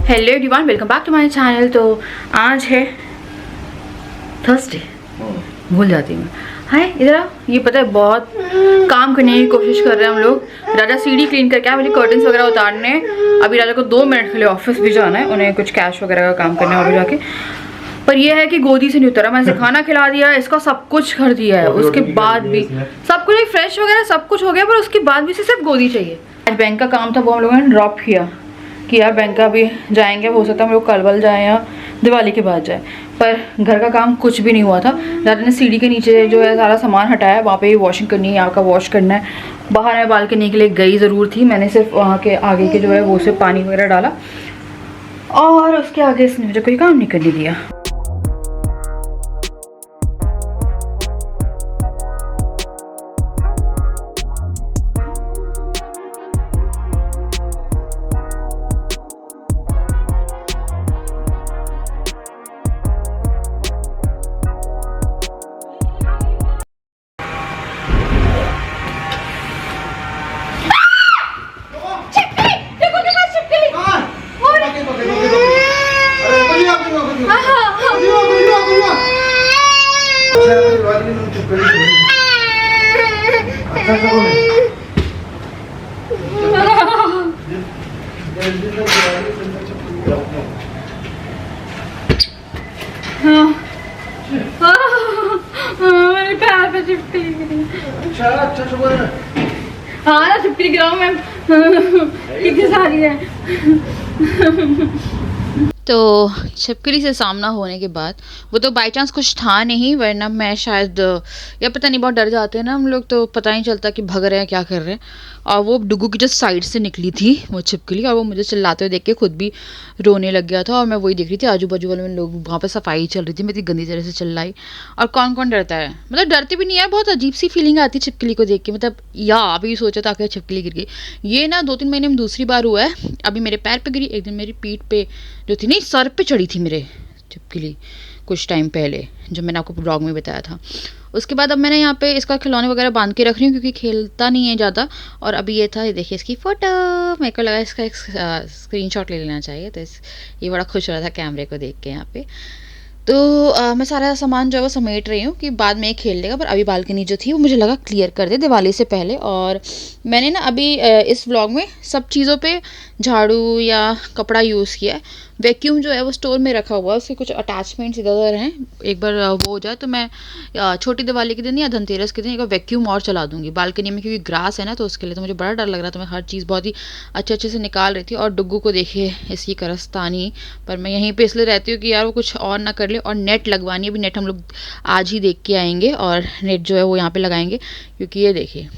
Hello everyone, welcome back to my channel. तो आज है थर्सडे, भूल जाती हूँ। हाय, इधर आओ। ये पता है बहुत काम करने की कोशिश कर रहे हैं हम लोग। राजा सीढ़ी क्लीन करके आया, मुझे कर्टन्स वगैरह उतारने। अभी राजा को 2 मिनट के लिए ऑफिस भी जाना है, उन्हें कुछ कैश वगैरह का काम करना है अभी जाके। पर यह है कि गोदी से नहीं उतरा। मैंने इसे खाना खिला दिया, इसका सब कुछ कर दिया है, उसके बाद भी सब कुछ फ्रेश वगैरह सब कुछ हो गया, पर उसके बाद भी इसे सिर्फ गोदी चाहिए। आज बैंक का काम था, वो हम लोगों ने ड्रॉप किया कि यार बैंक का भी जाएंगे, हो सकता है हम लोग कल जाएँ या दिवाली के बाद जाए। पर घर का काम कुछ भी नहीं हुआ था। दादा ने सीढ़ी के नीचे जो है सारा सामान हटाया, वहाँ पे वॉशिंग करनी है, यहाँ का वॉश करना है। बाहर मैं बालकनी के लिए गई ज़रूर थी, मैंने सिर्फ वहाँ के आगे के जो है वो से पानी वगैरह डाला और उसके आगे इसने मुझे कोई काम नहीं करने दिया। मेरे पैर पे चिपकली गिरी। अच्छा बोल रहा है। हाँ ना, चिपकली गिराऊं मैं। कितनी सारी है। तो छिपकली से सामना होने के बाद वो तो बाई चांस कुछ था नहीं, वरना मैं शायद या पता नहीं, बहुत डर जाते हैं ना हम लोग, तो पता नहीं चलता कि भग रहे हैं क्या कर रहे हैं। और वो डुगू की जो साइड से निकली थी वो छिपकली, और वो मुझे चिल्लाते हुए देख के खुद भी रोने लग गया था। और मैं वही देख रही थी, आजू बाजू वाले लोग वहाँ पर सफाई चल रही थी, मैं इतनी गंदी तरह से चिल्लाई। और कौन कौन डरता है, मतलब डरते भी नहीं है, बहुत अजीब सी फीलिंग आती है छिपकली को देख के। मतलब या अभी सोचा था कि छिपकली गिर गई। ये ना 2-3 महीने में दूसरी बार हुआ है। अभी मेरे पैर पे गिरी, एक दिन मेरी पीठ पे जो थी, नहीं सर पे चढ़ी थी मेरे छिपकली कुछ टाइम पहले, जो मैंने आपको ब्लॉग में बताया था। उसके बाद अब मैंने यहाँ पे इसका खिलौने वगैरह बांध के रख रही हूँ, क्योंकि खेलता नहीं है ज़्यादा। और अभी ये था, ये देखिए इसकी फ़ोटो, मेरे को लगा इसका एक स्क्रीनशॉट ले लेना चाहिए। तो ये बड़ा खुश हो रहा था कैमरे को देख के यहाँ पे। तो मैं सारा सामान जो है वो समेट रही हूँ कि बाद में खेल लेगा। पर अभी बालकनी जो थी वो मुझे लगा क्लियर कर दे दिवाली से पहले। और मैंने ना अभी इस व्लॉग में सब चीज़ों पे झाड़ू या कपड़ा यूज़ किया है। वैक्यूम जो है वो स्टोर में रखा हुआ है, उसके कुछ अटैचमेंट्स इधर उधर हैं। एक बार वो हो जाए तो मैं छोटी दिवाली के दिन या धनतेरस के दिन एक वैक्यूम और चला दूँगी बालकनी में, क्योंकि ग्रास है ना, तो उसके लिए तो मुझे बड़ा डर लग रहा था। मैं हर चीज़ बहुत ही अच्छे से निकाल रही थी। और डुग्गू को देखिए इसकी करस्तानी, पर मैं यहीं पे इसलिए रहती हूँ कि यार वो कुछ और ना कर ले। और नेट लगवानी है, अभी नेट हम लोग आज ही देख के आएंगे और नेट जो है वो यहाँ पे लगाएंगे, क्योंकि ये देखिए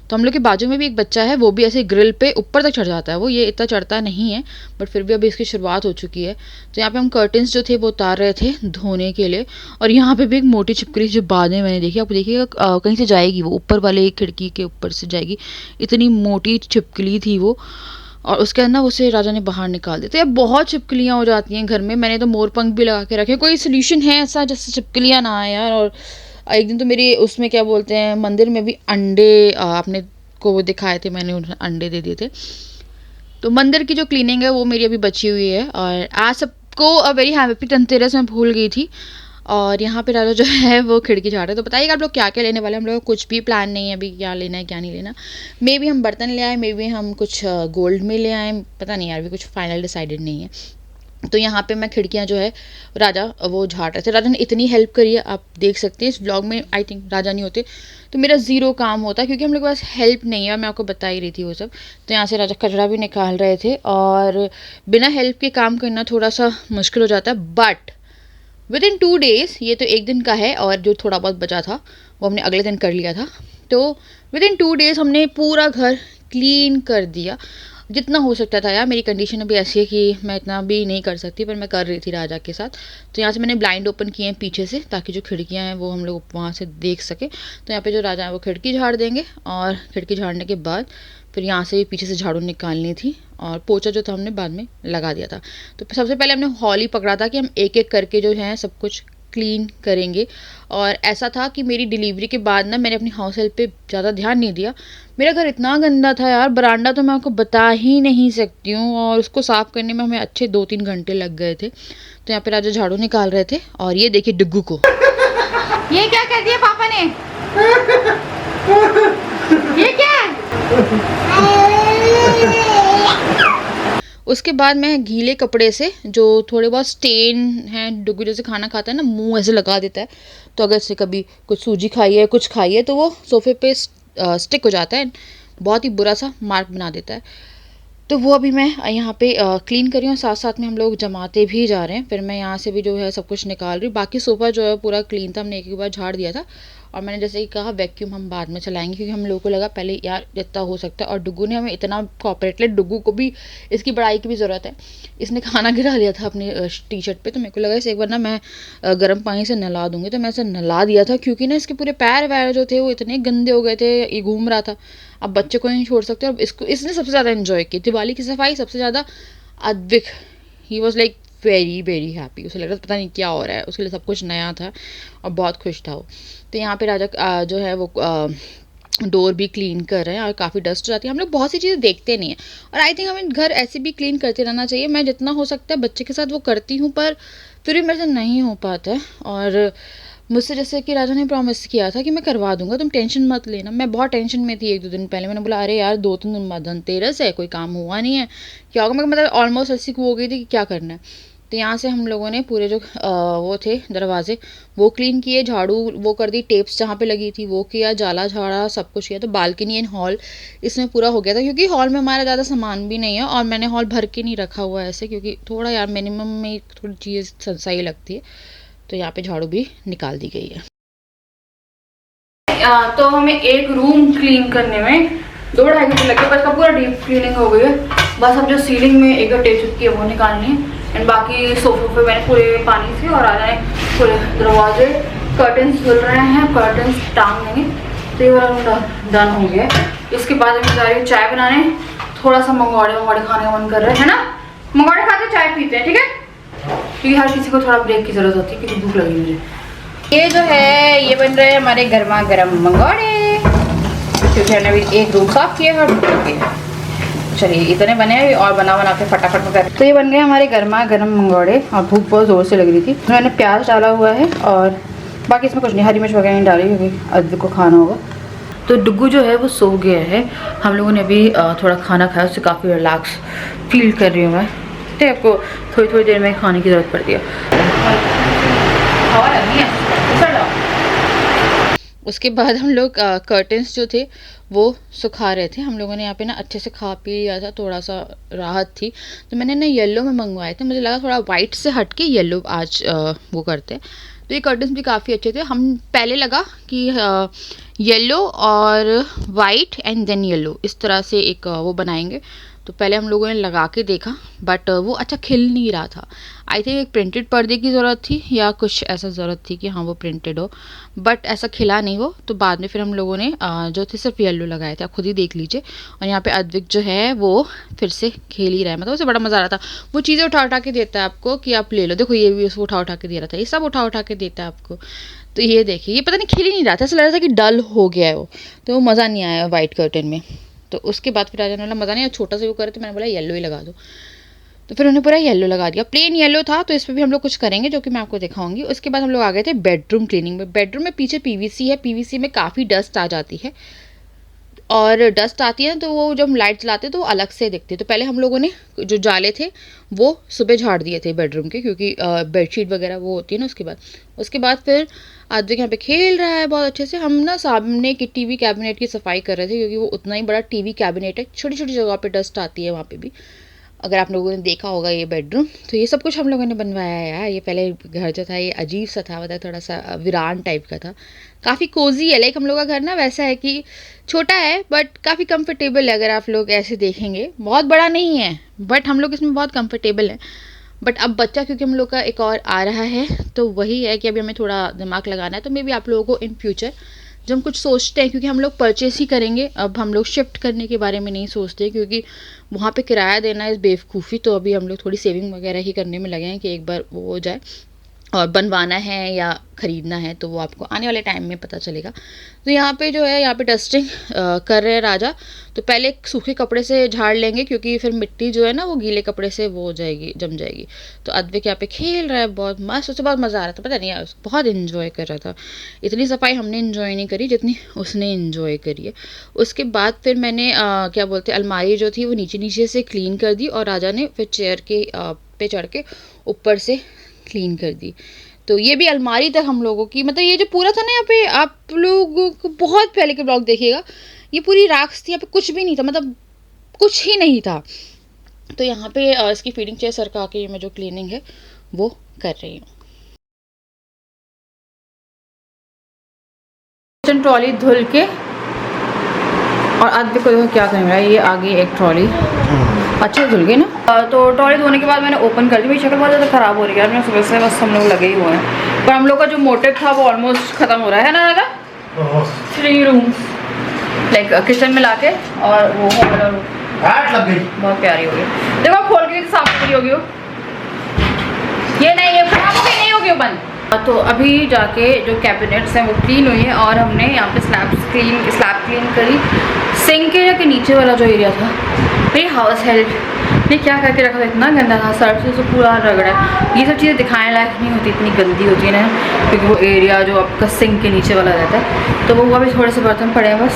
तो हम लोग के बाजू में भी एक बच्चा है, वो भी ऐसे ग्रिल पे ऊपर तक चढ़ जाता है। वो ये इतना चढ़ता नहीं है, बट फिर भी अभी इसकी शुरुआत हो चुकी है। तो यहाँ पे हम कर्टन्स जो थे वो उतार रहे थे धोने के लिए। और यहाँ पे भी एक मोटी छिपकली जो बाद में मैंने देखी, आप देखिएगा कहीं से जाएगी, वो ऊपर वाले खिड़की के ऊपर से जाएगी। इतनी मोटी छिपकली थी वो, और उसके अंदर उसे राजा ने बाहर निकाल दिया। तो यार बहुत छिपकलियाँ हो जाती हैं घर में। मैंने तो मोर पंख भी लगा के रखे। कोई सोल्यूशन है ऐसा जिससे छिपकलियाँ ना आए यार। और एक दिन तो मेरी उसमें क्या बोलते हैं, मंदिर में भी अंडे आपने को वो दिखाए थे, मैंने उन्हें अंडे दे दिए थे। तो मंदिर की जो क्लीनिंग है वो मेरी अभी बची हुई है। और आज सबको अ वेरी हैप्पी धनतेरस मैं भूल गई थी। और यहाँ पे राजा जो है वो खिड़की झाड़ रहे। तो बताइएगा आप लोग क्या क्या लेने वाले हैं। हम लोग कुछ भी प्लान नहीं है अभी, क्या लेना है क्या नहीं लेना। मे बी हम बर्तन ले आए, मे बी हम कुछ गोल्ड में ले आए, पता नहीं यार, अभी कुछ फाइनल डिसाइडेड नहीं है। तो यहाँ पे मैं खिड़कियाँ जो है राजा वो झाड़ रहे थे। राजा ने इतनी हेल्प करी है, आप देख सकते हैं इस व्लॉग में। आई थिंक राजा नहीं होते तो मेरा ज़ीरो काम होता, क्योंकि हम लोग के पास हेल्प नहीं है। मैं आपको बता ही रही थी वो सब। तो यहाँ से राजा कचरा भी निकाल रहे थे, और बिना हेल्प के काम करना थोड़ा सा मुश्किल हो जाता है। बट विद इन 2 डेज़, ये तो एक दिन का है, और जो थोड़ा बहुत बचा था वो हमने अगले दिन कर लिया था। तो विद इन 2 डेज़ हमने पूरा घर क्लीन कर दिया, जितना हो सकता था। यार मेरी कंडीशन अभी ऐसी है कि मैं इतना भी नहीं कर सकती, पर मैं कर रही थी राजा के साथ। तो यहाँ से मैंने ब्लाइंड ओपन किए हैं पीछे से, ताकि जो खिड़कियाँ हैं वो हम लोग वहाँ से देख सकें। तो यहाँ पे जो राजा है वो खिड़की झाड़ देंगे, और खिड़की झाड़ने के बाद फिर यहाँ से भी पीछे से झाड़ू निकालनी थी, और पोछा जो था हमने बाद में लगा दिया था। तो सबसे पहले हमने हॉल ही पकड़ा था कि हम एक एक करके जो है सब कुछ क्लीन करेंगे। और ऐसा था कि मेरी डिलीवरी के बाद ना मैंने अपनी हाउस हेल्प पे ज़्यादा ध्यान नहीं दिया। मेरा घर इतना गंदा था यार, बरांडा तो मैं आपको बता ही नहीं सकती हूँ, और उसको साफ़ करने में हमें अच्छे 2-3 घंटे लग गए थे। तो यहाँ पे राजा झाड़ू निकाल रहे थे, और ये देखिए डुग्गू को, ये क्या कर दिया पापा ने, ये क्या है? उसके बाद मैं गीले कपड़े से, जो थोड़े बहुत स्टेन हैं, डुग्गू जैसे खाना खाता है ना मुंह ऐसे लगा देता है, तो अगर से कभी कुछ सूजी खाई है कुछ खाई है तो वो सोफे पे स्टिक हो जाता है, बहुत ही बुरा सा मार्क बना देता है। तो वो अभी मैं यहाँ पे क्लीन कर रही हूँ, साथ साथ में हम लोग जमाते भी जा रहे हैं। फिर मैं यहाँ से भी जो है सब कुछ निकाल रही हूँ। बाकी सोफ़ा जो है पूरा क्लीन था, हमने एक बार झाड़ दिया था, और मैंने जैसे कि कहा वैक्यूम हम बाद में चलाएंगे, क्योंकि हम लोगों को लगा पहले यार जितना हो सकता है। और डुग्गू ने हमें इतना कॉपरेट लिया, डुग्गू को भी इसकी बड़ाई की भी ज़रूरत है। इसने खाना गिरा लिया था अपनी टी शर्ट पे, तो मेरे को लगा इसे एक बार ना मैं गर्म पानी से नहला दूँगी, तो मैं इसे नहला दिया था, क्योंकि ना इसके पूरे पैर वैर जो थे वो इतने गंदे हो गए थे, ये घूम रहा था। अब बच्चे को नहीं छोड़ सकते, और इसको इसने सबसे ज़्यादा इन्जॉय की दिवाली की सफाई, सबसे ज़्यादा Advik. He was like very very happy, उसे लग रहा था पता नहीं क्या हो रहा है, उसके लिए सब कुछ नया था और बहुत खुश था वो। तो यहाँ पे राजा जो है वो डोर भी क्लीन कर रहे हैं, और काफ़ी डस्ट हो जाती है। हम लोग बहुत सी चीज़ें देखते नहीं हैं, और आई थिंक हमें घर ऐसे भी क्लीन करते रहना चाहिए। मैं जितना हो सकता है बच्चे के साथ वो करती हूँ, पर फिर भी मेरे से नहीं हो पाता है। और मुझसे जैसे कि राजा ने प्रॉमिस किया था कि मैं करवा दूंगा, तुम टेंशन मत लेना। मैं बहुत टेंशन में थी 1-2 दिन पहले, मैंने बोला अरे यार 2-3 दिन बाद धनतेरस है, कोई काम हुआ नहीं है, क्या होगा। मैं मतलब ऑलमोस्ट ऐसी हो गई थी कि क्या करना है। तो यहाँ से हम लोगों ने पूरे जो वो थे दरवाजे वो क्लीन किए, झाड़ू वो कर दी, टेप्स जहाँ पे लगी थी वो किया, जाला झाड़ा सब कुछ किया। तो बालकनी एंड हॉल इसमें पूरा हो गया था, क्योंकि हॉल में हमारा ज़्यादा सामान भी नहीं है, और मैंने हॉल भर के नहीं रखा हुआ है ऐसे, क्योंकि थोड़ा यार मिनिमम में थोड़ी चीज़ सही लगती है। तो यहाँ पे झाड़ू भी निकाल दी गई है। तो हमें एक रूम क्लीन करने में 2-2.5 घंटे लगे, बस का पूरा डीप क्लीनिंग हो गई है। बस अब जो सीलिंग में एक टेप चिपकी है वो निकालनी है, एंड बाकी सोफे पे मैंने पूरे पानी से, और आ जाए पूरे दरवाजे कर्टन्स धुल रहे हैं, कर्टन्स टांग देंगे। तो ये वाला डन हो गया। इसके बाद मैं जा रही हूँ चाय बनाने, थोड़ा सा मंगवाड़े खाने का मन कर रहा है ना, मंगवाड़े खाते चाय पीते हैं, ठीक है, क्योंकि हर किसी को थोड़ा ब्रेक की ज़रूरत होती है, क्योंकि भूख लगी मुझे। ये जो है ये बन रहे हैं हमारे गर्मा गर्म मंगवाड़े, क्योंकि हमने अभी एक रूम साफ किया है और भूख लगी है। चलिए इतने बने हैं, और बना के फटाफट में कर। तो ये बन गए हमारे गर्मा गर्म मंगवाड़े, और भूख बहुत ज़ोर से लग रही थी। मैंने प्याज डाला हुआ है, और बाकी इसमें कुछ नहीं, हरी मिर्च वगैरह नहीं डाली, क्योंकि अद्विक को खाना होगा। तो डुग्गू जो है वो सो गया है। हम लोगों ने अभी थोड़ा खाना खाया, उससे काफ़ी रिलैक्स फील कर रही हूँ मैं। तो आपको थोड़ी देर में खाने की ज़रूरत पड़ती है। उसके बाद हम लोग कर्टन्स जो थे वो सुखा रहे थे। हम लोगों ने यहाँ पे ना अच्छे से खा पी लिया था, थोड़ा सा राहत थी। तो मैंने ना येलो में मंगवाए थे, मुझे लगा थोड़ा वाइट से हट के येलो आज वो करते हैं। तो ये कर्टन्स भी काफ़ी अच्छे थे। हम पहले लगा कि येलो और वाइट एंड देन येलो इस तरह से एक वो बनाएंगे। तो पहले हम लोगों ने लगा के देखा, बट वो अच्छा खिल नहीं रहा था। आई थिंक एक प्रिंटेड पर्दे की ज़रूरत थी, या कुछ ऐसा ज़रूरत थी कि हाँ वो प्रिंटेड हो, बट ऐसा खिला नहीं वो। तो बाद में फिर हम लोगों ने जो थे सिर्फ येलो लगाए थे, आप खुद ही देख लीजिए। और यहाँ पे अद्विक जो है वो फिर से खेल ही रहा है, मतलब उसे बड़ा मज़ा आ रहा था। वो चीज़ें उठा के देता है आपको कि आप ले लो, देखो ये भी उसको उठा के दे रहा था, ये सब उठा के देता है आपको। तो ये देखिए, ये पता नहीं खिल ही नहीं रहा था, ऐसा लग रहा था कि डल हो गया है वो, तो वो मज़ा नहीं आया वाइट कर्टन में। तो उसके बाद फिर राजा ने बोला मज़ा नहीं, छोटा सा वो करे, तो मैंने बोला येलो ही लगा दो। तो फिर उन्होंने पूरा येलो लगा दिया, प्लेन येलो था। तो इस पर भी हम लोग कुछ करेंगे, जो कि मैं आपको दिखाऊंगी। उसके बाद हम लोग आ गए थे बेडरूम क्लीनिंग में। बेडरूम में पीछे पीवीसी है, पीवीसी में काफ़ी डस्ट आ जाती है, और डस्ट आती है तो वो जब हम लाइट जलाते हैं तो वो अलग से दिखती है। तो पहले हम लोगों ने जो जाले थे वो सुबह झाड़ दिए थे बेडरूम के, क्योंकि बेडशीट वगैरह वो होती है ना। उसके बाद फिर आद्विक यहाँ पे खेल रहा है बहुत अच्छे से। हम ना सामने की टीवी कैबिनेट की सफाई कर रहे थे, क्योंकि वो उतना ही बड़ा टीवी कैबिनेट है, छोटी छोटी जगह पे डस्ट आती है वहाँ पे भी। अगर आप लोगों ने देखा होगा ये बेडरूम, तो ये सब कुछ हम लोगों ने बनवाया है यार। ये पहले घर जो था ये अजीब सा था, मतलब थोड़ा सा वीरान टाइप का था। काफ़ी कोजी है, लाइक हम लोग का घर ना वैसा है कि छोटा है बट काफ़ी कंफर्टेबल है। अगर आप लोग ऐसे देखेंगे, बहुत बड़ा नहीं है बट हम लोग इसमें बहुत कंफर्टेबल हैं। बट अब बच्चा क्योंकि हम लोग का एक और आ रहा है, तो वही है कि अभी हमें थोड़ा दिमाग लगाना है। तो मे बी आप लोगों को इन फ्यूचर जब हम कुछ सोचते हैं, क्योंकि हम लोग परचेस ही करेंगे, अब हम लोग शिफ्ट करने के बारे में नहीं सोचते, क्योंकि वहाँ पे किराया देना इस बेवकूफ़ी। तो अभी हम लोग थोड़ी सेविंग वगैरह ही करने में लगे हैं कि एक बार वो हो जाए। और बनवाना है या ख़रीदना है तो वो आपको आने वाले टाइम में पता चलेगा। तो यहाँ पे जो है, यहाँ पे डस्टिंग कर रहे हैं राजा। तो पहले सूखे कपड़े से झाड़ लेंगे क्योंकि फिर मिट्टी जो है ना वो गीले कपड़े से वो हो जाएगी, जम जाएगी। तो अद्विक यहाँ पे खेल रहा है बहुत मस्त, उससे बहुत मज़ा आ रहा था, पता नहीं यार बहुत इन्जॉय कर रहा था। इतनी सफाई हमने इन्जॉय नहीं करी जितनी उसने इन्जॉय करी है। उसके बाद फिर मैंने क्या बोलते हैं, अलमारी जो थी वो नीचे नीचे से क्लीन कर दी और राजा ने फिर चेयर के पे चढ़ के ऊपर से क्लीन कर दी। तो ये भी अलमारी तक हम लोगों की, मतलब ये जो पूरा था ना यहाँ पे, आप लोगों को बहुत पहले के ब्लॉग देखिएगा, ये पूरी राख थी, यहाँ पे कुछ भी नहीं था, मतलब कुछ ही नहीं था। तो यहाँ पे इसकी फीडिंग चेयर सरका के मैं जो क्लीनिंग है वो कर रही हूँ। किचन ट्रॉली धुल के और अद्विक को देखो क्या कर रहा है, ये आगे एक ट्रॉली अच्छे धुल गई ना। तो ट्रॉली धोने के बाद मैंने ओपन कर दी, मेरी शक्ल बहुत ज़्यादा ख़राब हो रही है, मैं सुबह से बस हम लोग लगे ही हुए हैं। पर हम लोग का जो मोटिव था वो ऑलमोस्ट ख़त्म हो रहा है ना दादा। 3 रूम्स लाइक किचन में लाके और वो हॉल और लग गई, बहुत प्यारी हो गई। देखो खोल के साफ करी होगी वो, ये नहीं, ये खराब हो गई, नहीं होगी वो बंद। तो अभी जाके जो कैबिनेट्स हैं वो क्लीन हुई है और हमने यहाँ पे स्लैब क्लीन करी। सिंक के नीचे वाला जो एरिया था, मेरी हाउस हेल्प ने क्या करके रखा था, इतना गंदा था, सर्फ से पूरा रगड़ा है। ये सब चीज़ें दिखाने लायक नहीं होती, इतनी गंदी होती है ना, क्योंकि वो एरिया जो आपका सिंक के नीचे वाला रहता है। तो वो अभी थोड़े से बर्तन पड़े हैं बस,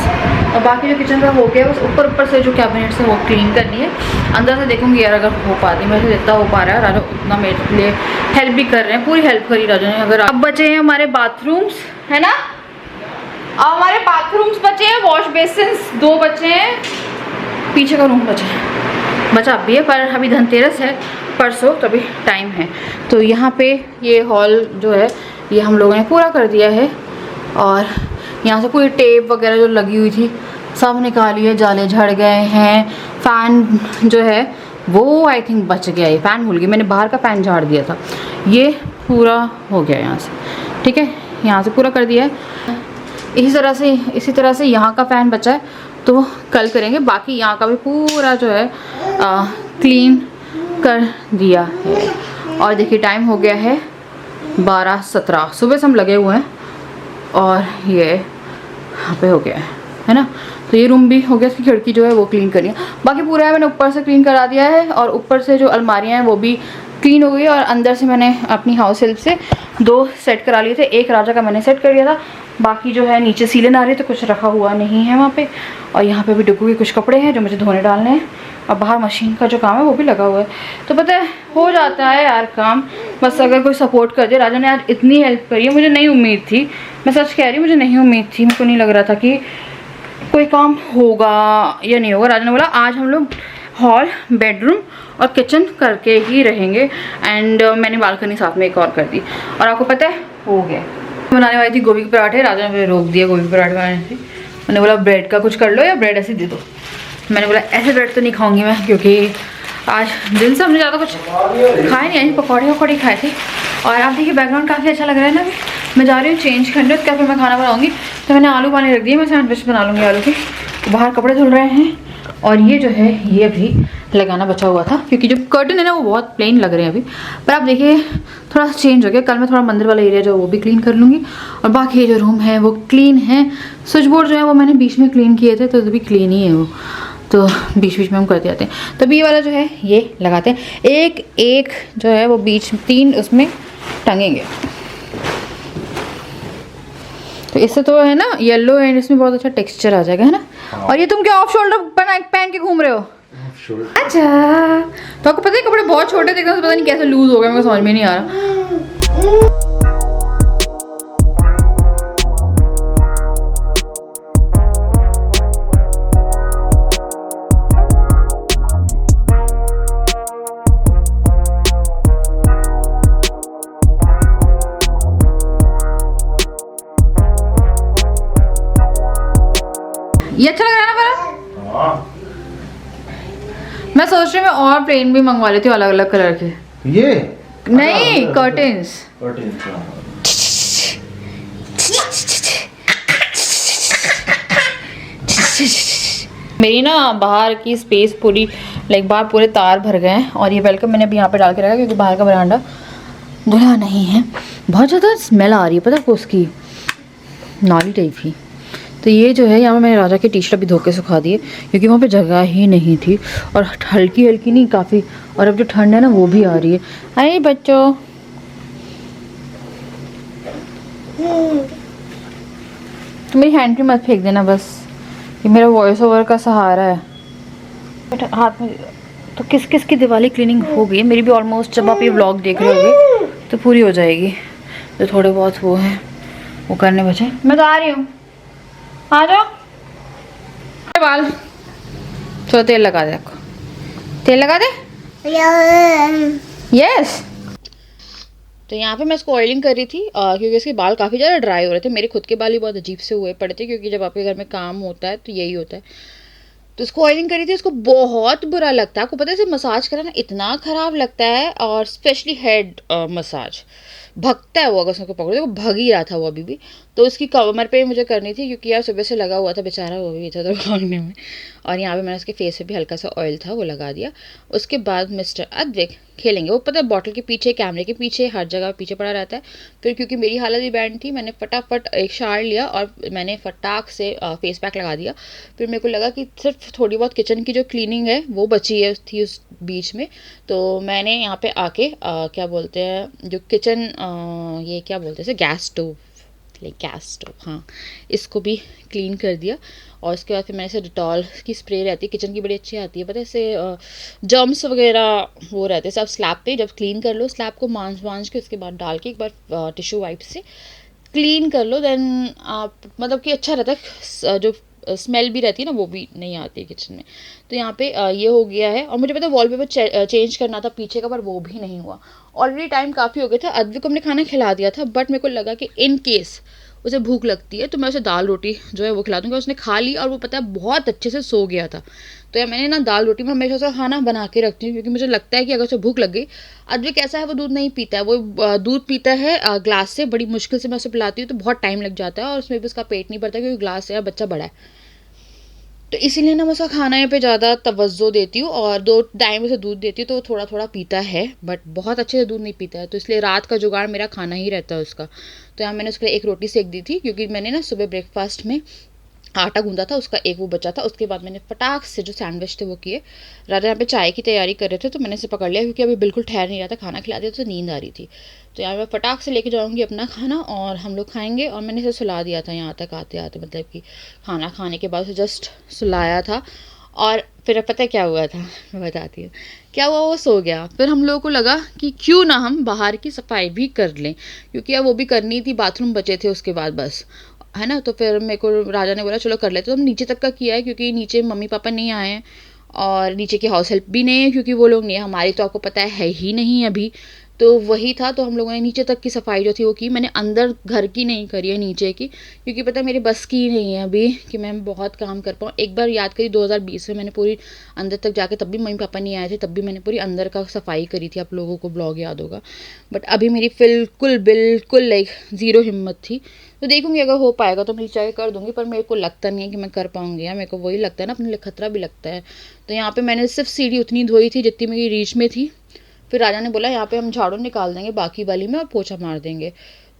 और बाकी जो किचन का हो गया बस ऊपर से जो कैबिनेट्स है वो क्लीन करनी है। अंदर से देखूँगी यार अगर हो पाती, मेरे से जितना हो पा रहा है, राजा उतना मेरे लिए हेल्प भी कर रहे हैं, पूरी हेल्प करी राजा ने। अगर अब बचे हैं हमारे बाथरूम्स, है ना, हमारे बाथरूम्स बचे हैं, वॉश बेसिन्स 2 बचे हैं, पीछे का रूम बचा भी है, पर अभी धनतेरस है परसों, तो अभी टाइम है। तो यहाँ पे ये हॉल जो है ये हम लोगों ने पूरा कर दिया है, और यहाँ से पूरी टेप वगैरह जो लगी हुई थी सब निकाली है, जाले झड़ गए हैं। फ़ैन जो है वो आई थिंक बच गया, ये फ़ैन भूल गई मैंने, बाहर का फ़ैन झाड़ दिया था, ये पूरा हो गया यहाँ से, ठीक है, यहाँ से पूरा कर दिया है। इसी तरह से यहाँ का फ़ैन बचा है तो कल करेंगे, बाकी यहाँ का भी पूरा जो है क्लीन कर दिया है। और देखिए टाइम हो गया है 12:17, सुबह से हम लगे हुए हैं और ये यहाँ पे हो गया है ना। तो ये रूम भी हो गया, इसकी खिड़की जो है वो क्लीन करनी है, बाकी पूरा है मैंने ऊपर से क्लीन करा दिया है, और ऊपर से जो अलमारियाँ हैं वो भी क्लीन हो गई, और अंदर से मैंने अपनी हाउस हेल्प से 2 सेट करा लिए थे, एक राजा का मैंने सेट कर लिया था, बाकी जो है नीचे सीलन आ रही है तो कुछ रखा हुआ नहीं है वहाँ पे। और यहाँ पे भी डुगू के कुछ कपड़े हैं जो मुझे धोने डालने हैं, और बाहर मशीन का जो काम है वो भी लगा हुआ है। तो पता है हो जाता है यार काम, बस अगर कोई सपोर्ट कर दे। राजा ने आज इतनी हेल्प करी है, मुझे नहीं उम्मीद थी, मैं सच कह रही हूँ, मुझे नहीं उम्मीद थी, मेरे को नहीं लग रहा था कि कोई काम होगा या नहीं होगा। राजा ने बोला आज हम लोग हॉल, बेडरूम और किचन करके ही रहेंगे, एंड मैंने बालकनी साथ में एक और कर दी, और आपको पता है हो गया। बनाने वाली थी गोभी के पराठे, राजा ने मुझे रोक दिया गोभी के पराठे बनाने से। मैंने बोला ब्रेड का कुछ कर लो या ब्रेड ऐसे दे दो। मैंने बोला ऐसे ब्रेड तो नहीं खाऊंगी मैं, क्योंकि आज दिन से हमने ज़्यादा कुछ खाए नहीं, पकौड़े खाए थे। और आप देखिए बैकग्राउंड काफ़ी अच्छा लग रहा है ना। अभी मैं जा रही हूँ चेंज करने, उसके फिर मैं खाना बनाऊँगी। तो मैंने आलू पानी रख दिए, मैं सैंडविच बना लूँगी आलू की। बाहर कपड़े धुल रहे हैं, और ये जो है ये अभी लगाना बचा हुआ था, क्योंकि जो कर्टन है ना वो बहुत प्लेन लग रहे हैं अभी। पर आप देखिए थोड़ा चेंज हो गया, कल मैं थोड़ा मंदिर वाला एरिया जो वो भी क्लीन कर लूँगी, और बाकी ये जो रूम है वो क्लीन है। स्विच बोर्ड जो है वो मैंने बीच में क्लीन किए थे, तो अभी क्लीन ही है वो, तो बीच बीच में हम करते जाते हैं। तो ये वाला जो है ये लगाते हैं, एक जो है वो बीच 3 उसमें टंगेंगे। तो इससे तो है ना येलो एंड इसमें बहुत अच्छा टेक्सचर आ जाएगा, है ना। और ये तुम क्या ऑफ शोल्डर पहन के घूम रहे हो? अच्छा, तो आपको पता है कपड़े बहुत छोटे थे, पता नहीं कैसे लूज हो गए, मेरे को समझ में नहीं आ रहा। ये अच्छा लग रहा है ना मेरा? हाँ। मैं सोच रही हूँ मैं और प्लेन भी मंगवा लेती हूँ अलग अलग कलर के। ये नहीं कर्टेन्स। मेरी ना बाहर की स्पेस पूरी लाइक बाहर पूरे तार भर गए हैं, और ये वेलकम मैंने अभी यहाँ पे डाल के रखा क्योंकि बाहर का बरामदा धुला नहीं है, बहुत ज़्यादा स्मेल आ रही है, पता है आपको उसकी, नाली टाइप की। तो ये जो है यहाँ पे मैंने राजा की टी शर्ट भी धो के सुखा दी है क्योंकि वहाँ पे जगह ही नहीं थी, और हल्की हल्की नहीं काफ़ी, और अब जो ठंड है ना वो भी आ रही है। अरे बच्चों, तो मेरी हैंड क्रीम मत फेंक देना बस, ये मेरा वॉइस ओवर का सहारा है। बट हाथ में तो किस किस की दिवाली क्लीनिंग हो गई है, मेरी भी ऑलमोस्ट, जब आप ये व्लॉग देख रहे होगे तो पूरी हो जाएगी। तो थोड़े बहुत वो हैं वो करने बचे, मैं तो आ रही हूँ, आ जाओ। बाल चलो तेल लगा दे, आपको तेल लगा दे। यस। तो यहाँ पे मैं इसको ऑयलिंग कर रही थी क्योंकि इसके बाल काफ़ी ज़्यादा ड्राई हो रहे थे। मेरे खुद के बाल ही बहुत अजीब से हुए पड़े थे क्योंकि जब आपके घर में काम होता है तो यही होता है। तो इसको ऑयलिंग करी थी, इसको बहुत बुरा लगता है, आपको पता है इसे मसाज करना इतना ख़राब लगता है, और स्पेशली हेड मसाज भगता है वो, अगर उसको पकड़ो तो भग ही रहा था वो अभी भी। तो उसकी कमर पे मुझे करनी थी क्योंकि यार सुबह से लगा हुआ था बेचारा, वो भी था भागने में। और यहाँ पे मैंने उसके फेस पे भी हल्का सा ऑयल था वो लगा दिया। उसके बाद मिस्टर अद्विक खेलेंगे, वो पता है बॉटल के पीछे, कैमरे के पीछे, हर जगह पीछे पड़ा रहता है। फिर क्योंकि मेरी हालत भी बैड थी, मैंने फटाफट एक शार लिया और मैंने फटाक से फेस पैक लगा दिया। फिर मेरे को लगा कि सिर्फ थोड़ी बहुत किचन की जो क्लीनिंग है वो बची है थी उस बीच में, तो मैंने यहाँ पे आके क्या बोलते हैं जो किचन, ये क्या बोलते हैं गैस स्टोव, गैस स्टोव, हाँ, इसको भी क्लीन कर दिया। और उसके बाद फिर मैंने इसे डिटॉल की स्प्रे रहती है किचन की, बड़ी अच्छी आती है, पता है इससे जर्म्स वगैरह वो रहते हैं सब स्लैब पे। जब क्लीन कर लो स्लैब को मांझ के उसके बाद डाल के एक बार टिश्यू वाइप से क्लीन कर लो, देन आप मतलब कि अच्छा रहता है, जो स्मेल भी रहती है ना वो भी नहीं आती है किचन में। तो यहाँ पे ये हो गया है। और मुझे पता है वॉलपेपर चेंज करना था पीछे का, पर वो भी नहीं हुआ। ऑलरेडी टाइम काफ़ी हो गया था, अद्विक को हमने खाना खिला दिया था, बट मेरे को लगा कि इन केस उसे भूख लगती है तो मैं उसे दाल रोटी जो है वो खिला दूँगा। उसने खा ली और वो पता है बहुत अच्छे से सो गया था। तो यार मैंने ना दाल रोटी में हमेशा उसका खाना बना के रखती हूँ क्योंकि मुझे लगता है कि अगर उसे भूख लग गई, अद्विक कैसा है वो दूध नहीं पीता है, वो दूध पीता है ग्लास से, बड़ी मुश्किल से मैं उसे पिलाती हूँ तो बहुत टाइम लग जाता है और उसमें भी उसका पेट नहीं भरता क्योंकि ग्लास से यार बच्चा बड़ा है। तो इसीलिए ना मैं उसका खाने पे ज़्यादा तवज्जो देती हूँ और 2 टाइम उसे दूध देती हूँ तो वो थोड़ा थोड़ा पीता है, बट बहुत अच्छे से दूध नहीं पीता है। तो इसलिए रात का जुगाड़ मेरा खाना ही रहता है उसका। तो यहाँ मैंने उसके लिए एक रोटी सेक दी थी क्योंकि मैंने ना सुबह ब्रेकफास्ट में आटा गूंदा था, उसका एक वो बचा था। उसके बाद मैंने फटाक से जो सैंडविच थे वो किए। राजा यहाँ पे चाय की तैयारी कर रहे थे तो मैंने इसे पकड़ लिया क्योंकि अभी बिल्कुल ठहर नहीं रहा था, खाना खिला दिया तो नींद आ रही थी। तो यहाँ मैं फटाक से लेके जाऊँगी अपना खाना और हम लोग खाएंगे। और मैंने इसे सुला दिया था यहाँ तक आते आते, मतलब कि खाना खाने के बाद उसे जस्ट सुलाया था। और फिर पता है क्या हुआ था, मैं बताती हूँ क्या हुआ। वो सो गया। फिर हम लोगों को लगा कि क्यों ना हम बाहर की सफाई भी कर लें क्योंकि अब वो भी करनी थी, बाथरूम बचे थे उसके बाद बस, है ना। तो फिर मेरे को राजा ने बोला चलो कर लेते। तो हम नीचे तक का किया है क्योंकि नीचे मम्मी पापा नहीं आए हैं और नीचे की हाउस हेल्प भी नहीं है क्योंकि वो लोग नहीं है, हमारी तो आपको पता है ही नहीं अभी। तो वही था, तो हम लोगों ने नीचे तक की सफाई जो थी वो की। मैंने अंदर घर की नहीं करी है, नीचे की, क्योंकि पता है मेरे बस की नहीं है अभी कि मैं बहुत काम कर पाऊँ। एक बार याद करी 2020 में मैंने पूरी अंदर तक जाके, तब भी मम्मी पापा नहीं आए थे, तब भी मैंने पूरी अंदर का सफाई करी थी, आप लोगों को ब्लॉग याद होगा। बट अभी मेरी बिल्कुल लाइक ज़ीरो हिम्मत थी। तो देखूंगी अगर हो पाएगा तो मैं चाहे कर दूंगी, पर मेरे को लगता नहीं है कि मैं कर पाऊंगी यार। मेरे को वही लगता है ना, अपने लिए खतरा भी लगता है। तो यहाँ पे मैंने सिर्फ सीढ़ी उतनी धोई थी जितनी मेरी रीच में थी। फिर राजा ने बोला यहाँ पे हम झाड़ू निकाल देंगे बाकी वाली में और पोछा मार देंगे।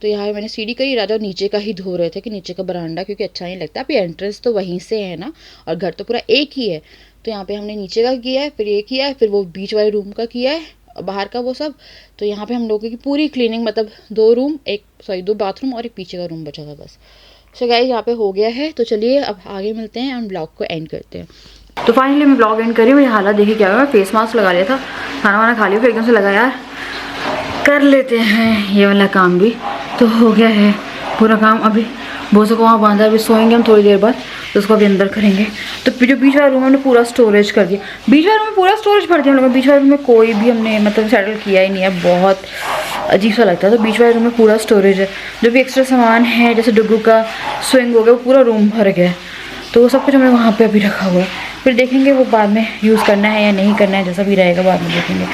तो यहाँ मैंने सीढ़ी करी, राजा नीचे का ही धो रहे थे कि नीचे का बरामदा क्योंकि अच्छा नहीं लगता। अभी एंट्रेंस तो वहीं से है ना और घर तो पूरा एक ही है। तो यहाँ पे हमने नीचे का किया है, फिर ये किया है, फिर वो बीच वाले रूम का किया है, बाहर का वो सब। तो यहाँ पे हम लोगों की पूरी क्लीनिंग, मतलब 2 रूम, 2 बाथरूम और एक पीछे का रूम बचा था बस। सो गाइस यहाँ पे हो गया है। तो चलिए अब आगे मिलते हैं और ब्लॉग को एंड करते हैं। तो फाइनली मैं ब्लॉग एंड करी। मेरी हालत देखी क्या हुआ, मैं फेस मास्क लगा लिया था, खाना वाना खा लिया, फिर एकदम से लगा यार कर लेते हैं ये वाला काम भी। तो हो गया है पूरा काम। अभी बोसो को वहाँ बांधा, अभी सोएंगे हम थोड़ी देर बाद, तो उसको अभी अंदर करेंगे। तो जो बीच वाला रूम है हमने पूरा स्टोरेज कर दिया, बीच वाले रूम में पूरा स्टोरेज भर दिया हम लोग। बीच वाले रूम में कोई भी हमने मतलब सेटल किया ही नहीं है, बहुत अजीब सा लगता है। तो बीच वाले रूम में पूरा स्टोरेज है, जो भी एक्स्ट्रा सामान है जैसे डुगू का स्विंग हो गया वो पूरा रूम भर गया है। तो वो सब कुछ हमने वहाँ पे अभी रखा हुआ है, फिर देखेंगे वो बाद में यूज़ करना है या नहीं करना है, जैसा भी रहेगा बाद में देखेंगे।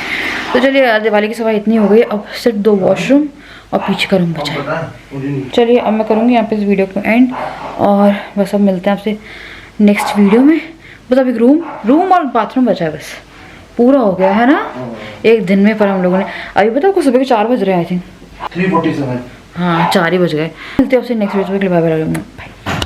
तो चलिए दिवाली की सफाई इतनी हो गई, अब सिर्फ 2 वॉशरूम और पीछे का रूम बचा है। चलिए अब मैं करूँगी यहाँ पे इस वीडियो को एंड, और बस अब मिलते हैं आपसे नेक्स्ट वीडियो में। बस अब एक रूम और बाथरूम बचा है बस, पूरा हो गया है ना एक दिन में। पर हम लोगों ने अभी पता आपको सुबह के 4 बज रहे हैं आई थिंक 3:47। हाँ 4 ही बज गए। मिलते हैं आपसे नेक्स्ट वीडियो में। Bye bye.